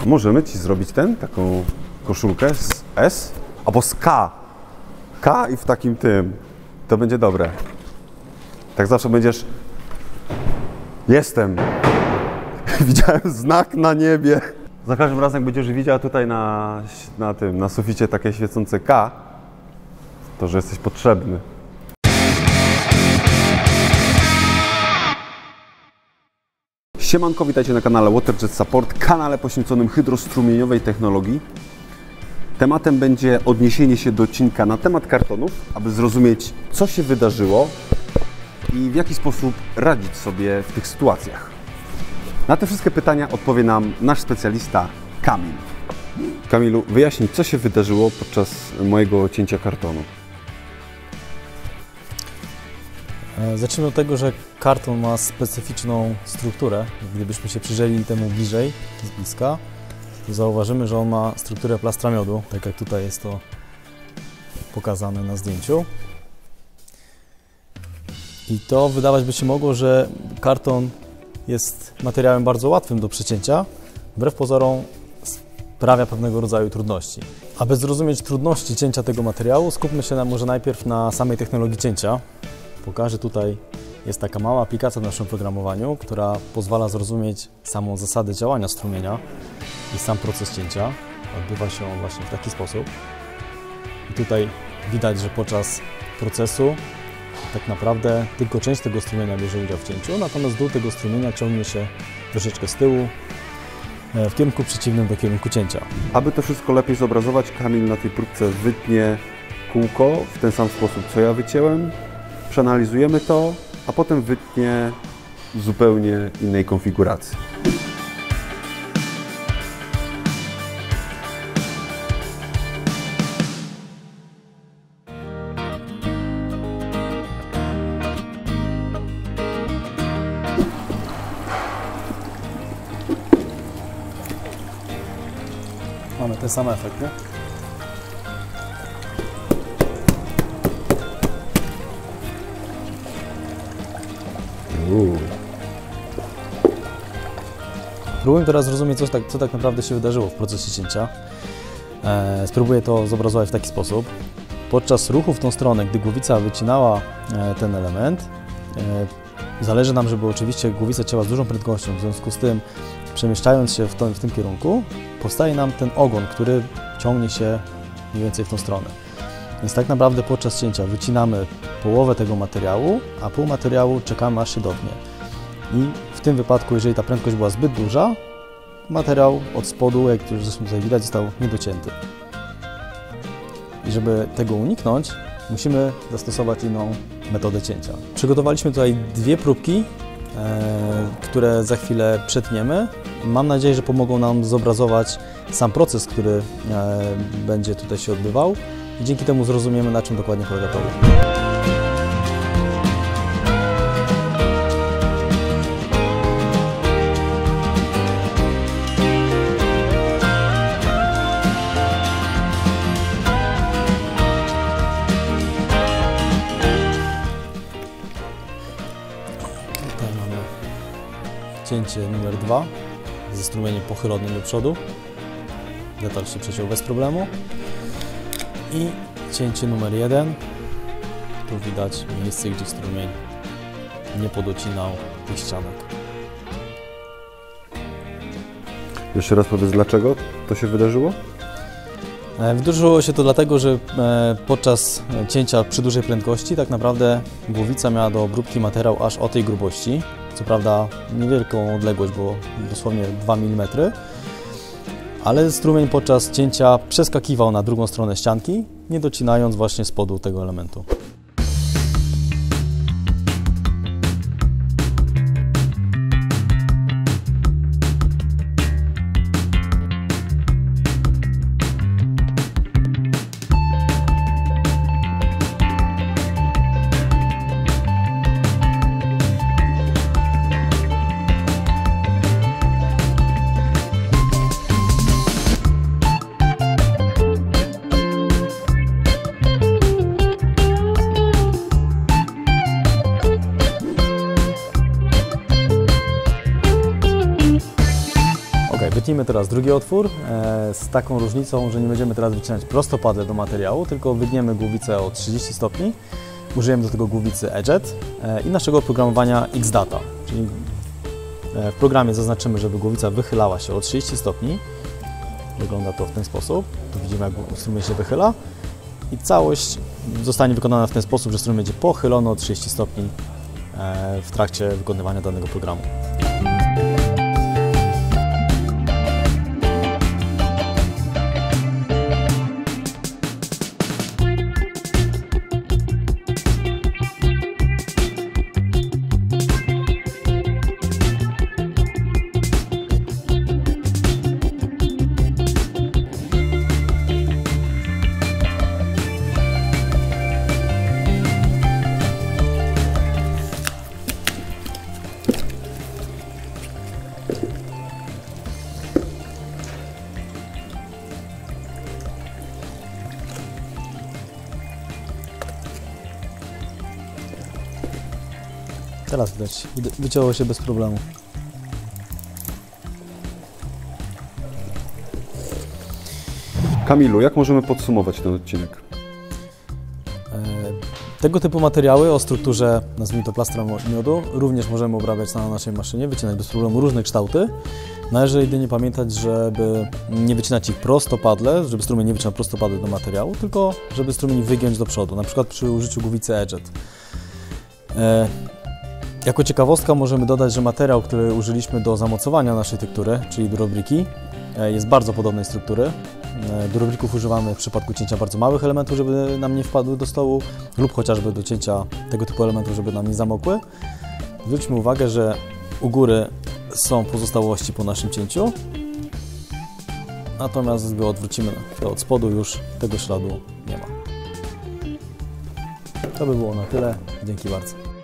Możemy Ci zrobić taką koszulkę z S albo z K. K i w takim tym. To będzie dobre. Tak zawsze będziesz... Jestem. Widziałem znak na niebie. Za każdym razem, jak będziesz widział tutaj na suficie takie świecące K, to że jesteś potrzebny. Siemanko, witajcie na kanale WaterJet Support, kanale poświęconym hydrostrumieniowej technologii. Tematem będzie odniesienie się do odcinka na temat kartonów, aby zrozumieć, co się wydarzyło i w jaki sposób radzić sobie w tych sytuacjach. Na te wszystkie pytania odpowie nam nasz specjalista Kamil. Kamilu, wyjaśnij, co się wydarzyło podczas mojego cięcia kartonu. Zacznijmy od tego, że karton ma specyficzną strukturę. Gdybyśmy się przyjrzeli temu bliżej, z bliska, to zauważymy, że on ma strukturę plastra-miodu, tak jak tutaj jest to pokazane na zdjęciu. I to wydawać by się mogło, że karton jest materiałem bardzo łatwym do przecięcia, wbrew pozorom sprawia pewnego rodzaju trudności. Aby zrozumieć trudności cięcia tego materiału, skupmy się może najpierw na samej technologii cięcia. Pokażę, tutaj jest taka mała aplikacja w naszym programowaniu, która pozwala zrozumieć samą zasadę działania strumienia i sam proces cięcia. Odbywa się on właśnie w taki sposób. I tutaj widać, że podczas procesu tak naprawdę tylko część tego strumienia bierze udział w cięciu, natomiast dół tego strumienia ciągnie się troszeczkę z tyłu, w kierunku przeciwnym do kierunku cięcia. Aby to wszystko lepiej zobrazować, Kamil na tej próbce wytnie kółko w ten sam sposób, co ja wycięłem. Przeanalizujemy to, a potem wytnie w zupełnie innej konfiguracji. Mamy ten sam efekt, nie? Spróbujmy teraz zrozumieć, co tak naprawdę się wydarzyło w procesie cięcia. Spróbuję to zobrazować w taki sposób. Podczas ruchu w tą stronę, gdy głowica wycinała ten element, zależy nam, żeby oczywiście głowica cięła z dużą prędkością, w związku z tym, przemieszczając się w tym kierunku, powstaje nam ten ogon, który ciągnie się mniej więcej w tą stronę. Więc tak naprawdę podczas cięcia wycinamy połowę tego materiału, a pół materiału czekamy, aż się dotnie. I w tym wypadku, jeżeli ta prędkość była zbyt duża, materiał od spodu, jak już zresztą tutaj widać, został niedocięty. I żeby tego uniknąć, musimy zastosować inną metodę cięcia. Przygotowaliśmy tutaj dwie próbki, które za chwilę przetniemy. Mam nadzieję, że pomogą nam zobrazować sam proces, który będzie tutaj się odbywał. I dzięki temu zrozumiemy, na czym dokładnie polega to. Tutaj mamy cięcie numer 2 ze strumieniem pochylony do przodu. Detal się przeciął bez problemu. I cięcie numer 1. Tu widać miejsce, gdzie strumień nie podocinał tych ścianek. Jeszcze raz powiedz, dlaczego to się wydarzyło? Wydarzyło się to dlatego, że podczas cięcia przy dużej prędkości tak naprawdę głowica miała do obróbki materiał aż o tej grubości. Co prawda niewielką odległość, bo dosłownie 2 mm. Ale strumień podczas cięcia przeskakiwał na drugą stronę ścianki, nie docinając właśnie spodu tego elementu. Robimy teraz drugi otwór z taką różnicą, że nie będziemy teraz wycinać prostopadle do materiału, tylko wygniemy głowicę o 30 stopni. Użyjemy do tego głowicy Edget i naszego oprogramowania X-Data, czyli w programie zaznaczymy, żeby głowica wychylała się o 30 stopni. Wygląda to w ten sposób. Tu widzimy, jak strumień się wychyla i całość zostanie wykonana w ten sposób, że strumień będzie pochylony o 30 stopni w trakcie wykonywania danego programu. Teraz widać, wycięło się bez problemu. Kamilu, jak możemy podsumować ten odcinek? Tego typu materiały o strukturze, nazwijmy to plastra miodu, również możemy obrabiać na naszej maszynie, wycinać bez problemu różne kształty. Należy jedynie pamiętać, żeby nie wycinać ich prostopadle, żeby strumień nie wycinał prostopadle do materiału, tylko żeby strumień wygiąć do przodu, na przykład przy użyciu głowicy Edget. Jako ciekawostka możemy dodać, że materiał, który użyliśmy do zamocowania naszej tektury, czyli durobriki, jest bardzo podobnej struktury. Durobrików używamy w przypadku cięcia bardzo małych elementów, żeby nam nie wpadły do stołu, lub chociażby do cięcia tego typu elementów, żeby nam nie zamokły. Zwróćmy uwagę, że u góry są pozostałości po naszym cięciu, natomiast gdy odwrócimy to od spodu, już tego śladu nie ma. To by było na tyle. Dzięki bardzo.